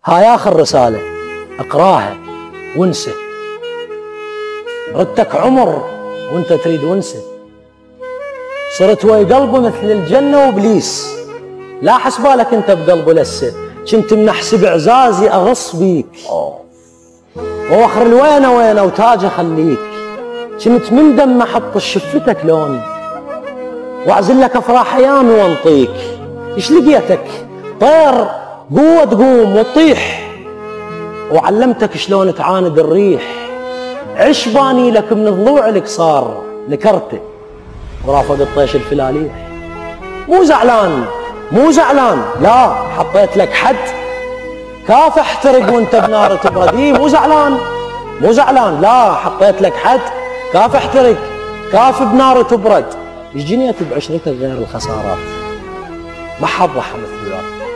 هاي آخر رسالة اقراها وانسى. ردتك عمر وانت تريد ونسة. صرت ويا قلبه مثل الجنة وابليس، لا حسبالك انت بقلبه لسه. كنت من احسب اعزازي اغص بيك، واخر الوينه وينه وتاج اخليك. كنت من دم احط شفتك لون، واعزل لك افراح ايامي وانطيك. ايش لقيتك طير قوه تقوم وتطيح، وعلمتك شلون تعاند الريح. عش باني لك من الضلوع القصار، نكرته ورافق الطيش الفلاليح. مو زعلان لا، حطيت لك حد كاف احترق وانت بنار تبرد. مو زعلان لا، حطيت لك حد كاف احترق، كاف بنار تبرد. ايش جنيت بعشرتك غير الخسارات؟ ما حد ضحى مثل ذاك.